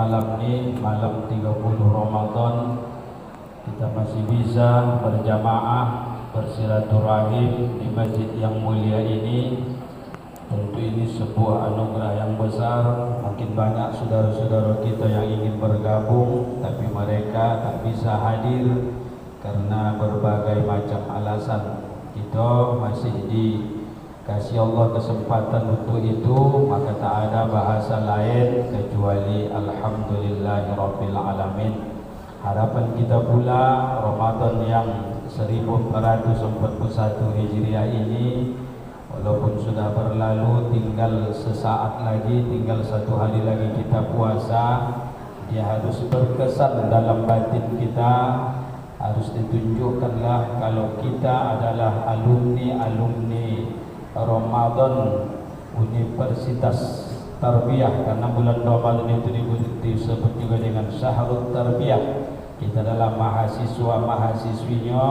malam ini, malam 30 Ramadan, kita masih bisa berjamaah bersilaturahim di masjid yang mulia ini. Tentu ini sebuah anugerah yang besar. Mungkin banyak saudara-saudara kita yang ingin bergabung, tapi mereka tak bisa hadir karena berbagai macam alasan. Kita masih dikasih Allah kesempatan untuk itu, maka tak ada bahasa lain kecuali Alhamdulillahirabbil alamin. Harapan kita pula Ramadan yang 1441 Hijriah ini, walaupun sudah berlalu, tinggal sesaat lagi, tinggal 1 hari lagi kita puasa, dia harus berkesan dalam batin kita. Harus ditunjukkanlah kalau kita adalah alumni Ramadan Universitas Tarbiyah, karena bulan Ramadan itu disebut juga dengan Syahrul Tarbiyah. Kita adalah mahasiswa-mahasiswinya.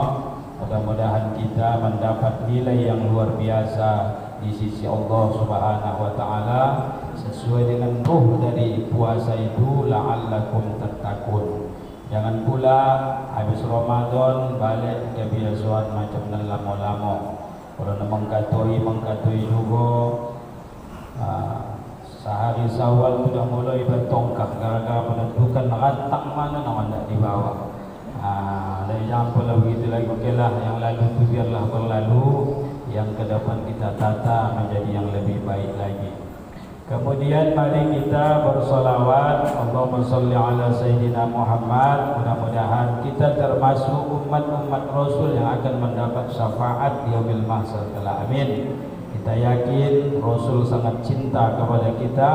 Mudah-mudahan kita mendapat nilai yang luar biasa di sisi Allah Subhanahu wa taala sesuai dengan ruh dari puasa itu, la'allakum tattaqun. Jangan pula habis Ramadan balik kebiasaan macam nan lama-lama. Kalau mengkatoi juga sehari Syawal sudah mulai bertongkar gara-gara menentukan rantak mana nak hendak dibawa. Dan jangan pula begitu lagi. Okeylah, yang lalu itu biarlah berlalu, yang ke depan kita tata menjadi yang lebih baik lagi. Kemudian mari kita bersolawat, Allahumma salli ala Sayyidina Muhammad. Mudah-mudahan kita termasuk umat-umat Rasul yang akan mendapat syafaat di yaumil mahsyar kelak. Amin. Kita yakin Rasul sangat cinta kepada kita.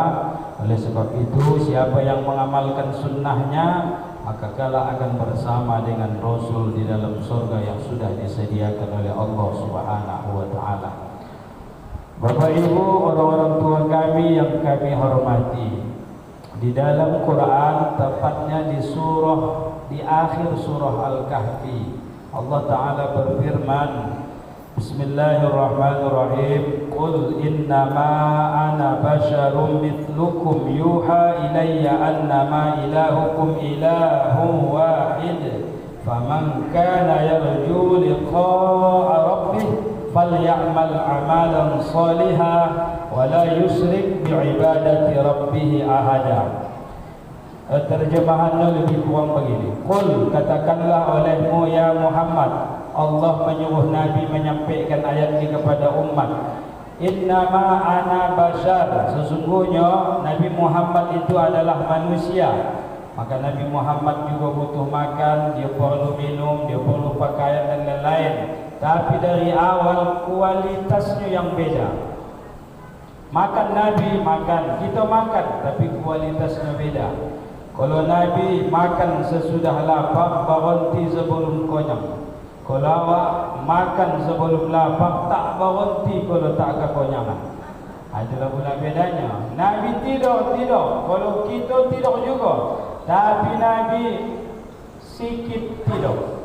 Oleh sebab itu, siapa yang mengamalkan sunnahnya, maka kelak akan bersama dengan Rasul di dalam surga yang sudah disediakan oleh Allah Subhanahu wa taala. Bapak Ibu, orang-orang tua kami yang kami hormati, di dalam Quran, tepatnya di akhir surah Al-Kahfi, Allah Ta'ala berfirman, Bismillahirrahmanirrahim, Qul innama ana basyarum mithlukum yuha ilayya annama ilahukum ilahun wahid, faman kana yarju liqa'a rabbih falyamal amalan salihan wa la yusyrik bi'ibadati rabbih ahada. Terjemahannya lebih kurang begini. Qul, katakanlah olehmu ya Muhammad, Allah menyuruh Nabi menyampaikan ayat ini kepada umat. Innama ana bashar, sesungguhnya Nabi Muhammad itu adalah manusia. Maka Nabi Muhammad juga butuh makan, dia perlu minum, dia perlu pakaian dan lain-lain. Tapi dari awal kualitasnya yang beda. Makan Nabi makan, kita makan, tapi kualitasnya beda. Kalau Nabi makan sesudah lapar, berhenti sebelum konyang. Kalau awak makan sebelum lapar, tak berhenti kalau tak kekonyangan. Itulah pula bedanya. Nabi tidur, kalau kita tidur juga. Tapi Nabi sikit tidur.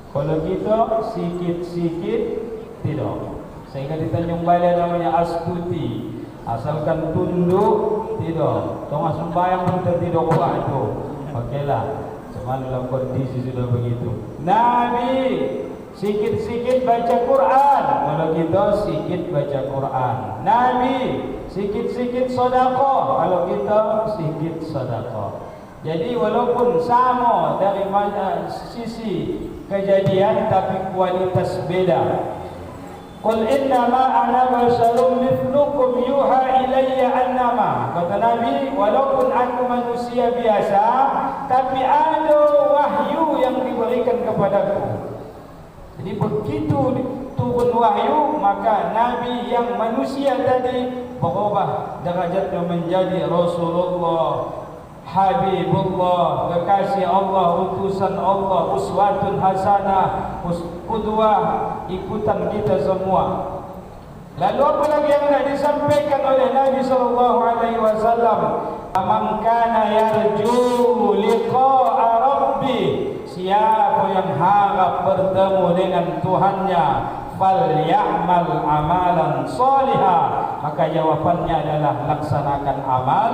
Kalau kita sikit-sikit tidur. Sehingga di Tanjung Balai namanya Astuti. Asalkan tunduk tidur. Tengah sembahyang pun tertidur kuat itu. Okeylah. Semalam dalam kondisi sudah begitu. Nabi sikit-sikit baca Quran. Kalau kita sikit baca Quran. Nabi sikit-sikit sedekah. Kalau kita sikit sedekah. Jadi walaupun sama dari sisi kejadian, tapi kualitas beda. Qul innama ana basyarum mithlukum yuha ilayya annama. Kata Nabi, walaupun aku manusia biasa, tapi ada wahyu yang diberikan kepadaku. Jadi begitu turun wahyu, maka Nabi yang manusia tadi berubah derajatnya menjadi Rasulullah, Habibullah, kekasih Allah, utusan Allah, uswatun hasanah, qudwah, ikutan kita semua. Lalu apa lagi yang nak disampaikan oleh Nabi SAW? Man kana yarju liqa'a rabbi, siapa yang harap bertemu dengan Tuhannya, falyamal amalan salihah, maka jawabannya adalah laksanakan amal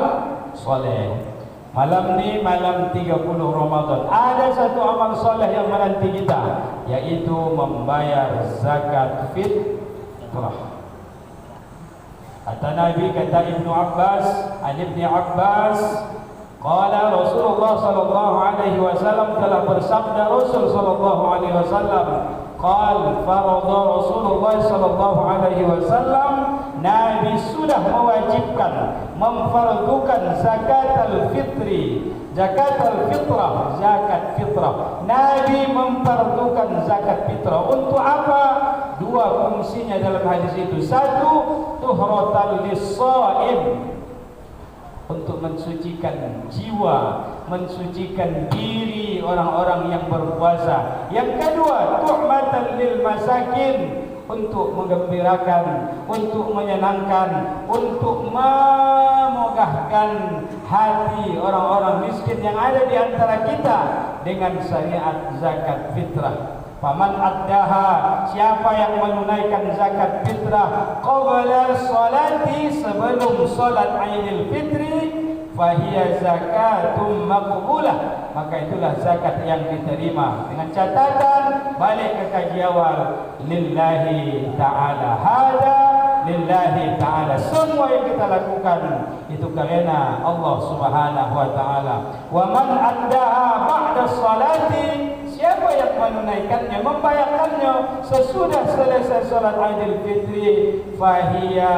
soleh. Malam ni malam 30 Ramadan. Ada satu amal soleh yang menanti kita, yaitu membayar zakat fitrah. Kata Nabi, kata Ibnu Abbas, Ibnu Abbas, qala Rasulullah sallallahu alaihi wasallam, telah bersabda Rasul sallallahu alaihi wasallam, qal farada Rasulullah sallallahu alaihi wasallam, Nabi sudah mewajibkan, memfardukan zakat al-fitri, zakat al-fitrah, zakat fitrah. Nabi memfardukan zakat fitrah untuk apa? Dua fungsinya dalam hadis itu. Satu, tuhratan lis-shaim, untuk mensucikan jiwa, mensucikan diri orang-orang yang berpuasa. Yang kedua, tuhmatan lil masakin, untuk menggembirakan, untuk menyenangkan, untuk memegahkan hati orang-orang miskin yang ada di antara kita dengan syariat zakat fitrah. Faman addaha, siapa yang menunaikan zakat fitrah qabla salati, sebelum salat Aidil Fitri, fahiya zakatun maqbulah, maka itulah zakat yang diterima. Dengan catatan, balik ke kaji awal, lillahi ta'ala hada, lillahi ta'ala, semua yang kita lakukan itu karena Allah subhanahu wa ta'ala. Wa man addaha ba'da salati, siapa yang menunaikannya, membayarkannya sesudah selesai salat Aidil Fitri, fahiya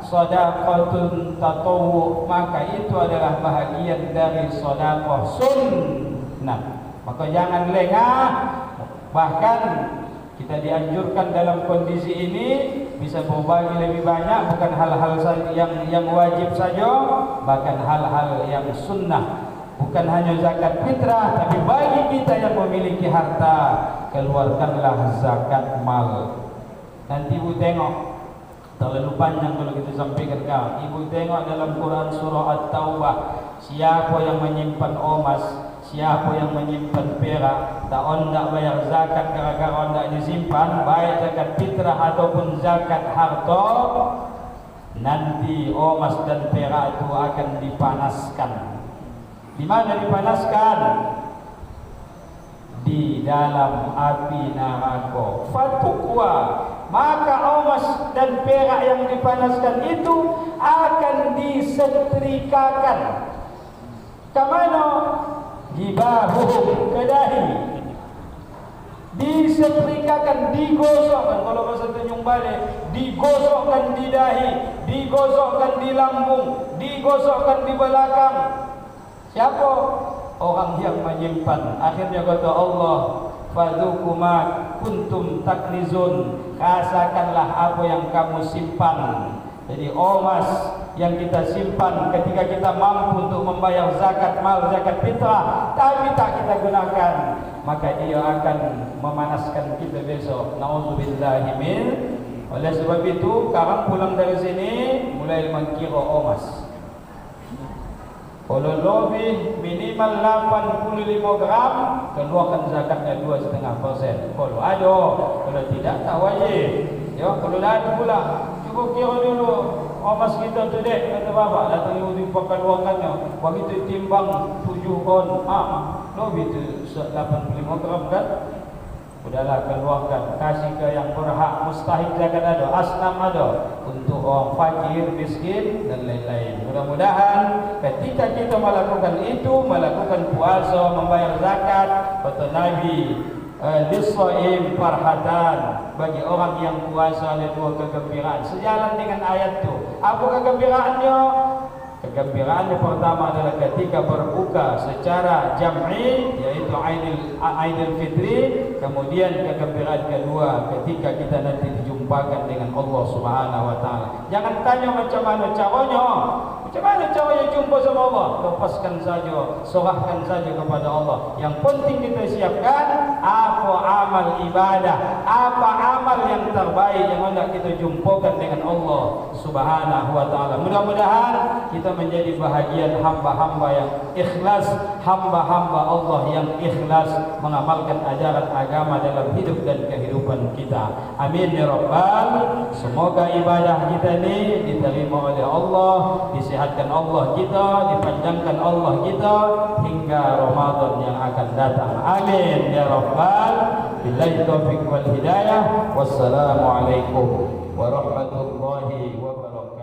shadaqatun tatawwu, maka itu adalah bahagian dari sedekah sunnah. Maka jangan lengah. Bahkan kita dianjurkan dalam kondisi ini bisa berbagi lebih banyak, bukan hal-hal yang wajib saja, bahkan hal-hal yang sunnah. Bukan hanya zakat fitrah, tapi bagi kita yang memiliki harta, keluarkanlah zakat mal. Nanti ibu tengok, terlalu panjang kalau kita sampaikan kau. Ibu tengok dalam Quran surah At-Taubah, siapa yang menyimpan emas, siapa yang menyimpan perak, tak ondak bayar zakat gara-gara ondak disimpan, baik zakat fitrah ataupun zakat harta, nanti emas dan perak itu akan dipanaskan. Di mana dipanaskan? Di dalam api neraka. Fatukwa, maka emas dan perak yang dipanaskan itu akan disetrikakan. Kemana? Di bahu, ke dahi. Disetrikakan, digosokkan. Kalau bahasa Tanjung Balai, digosokkan di dahi, digosokkan di lambung, digosokkan di belakang. Siapa? Orang yang menyimpan. Akhirnya kata Allah, fadzuku ma kuntum taknizun, rasakanlah apa yang kamu simpan. Jadi emas yang kita simpan ketika kita mampu untuk membayar zakat mal, zakat fitrah, tapi tak kita gunakan, maka dia akan memanaskan kita besok. Nauzubillahi min. Oleh sebab itu, sekarang pulang dari sini mulai mengkira emas. Kalau lebih minimal 85 gram, keluarkan zakatnya 2,5%. Kalau ada, kalau tidak tak wajib. Ya, kalau ada pula, cuba kira dulu emas kita tu dek, kata bapak, datang ibu pakai luarkannya. Begitu timbang 7 kon, lebih tu 85 gram kan? Udahlah, keluarkan, kasih ke yang berhak. Mustahik zakat ada, asnam ada, untuk orang fakir, miskin dan lain-lain. Mudah-mudahan ketika kita melakukan itu, melakukan puasa, membayar zakat, kata Nabi, lis-shaim farhatan, bagi orang yang puasa ada dua kegembiraan. Sejalan dengan ayat itu. Apa kegembiraannya? Kegembiraan yang pertama adalah ketika berbuka secara jam'i, yaitu Aidil Fitri. Kemudian kegembiraan kedua ketika kita nanti dijumpakan dengan Allah Subhanahu wa taala. Jangan tanya macam mana caranya. Macam mana caranya jumpa sama Allah? Lepaskan saja, serahkan saja kepada Allah. Yang penting kita siapkan apa amal ibadah, apa amal yang terbaik yang hendak kita jumpakan dengan Allah Subhanahu wa taala. Mudah-mudahan kita menjadi bahagian hamba-hamba yang ikhlas, hamba-hamba Allah yang ikhlas mengamalkan ajaran agama dalam hidup dan kehidupan kita. Amin ya rabbal. Semoga ibadah kita ini diterima oleh Allah, disihatkan Allah kita, dipanjangkan Allah kita hingga Ramadan yang akan datang. Amin ya rabbal billahi taufiq wal hidayah. Wassalamualaikum warahmatullahi wabarakatuh.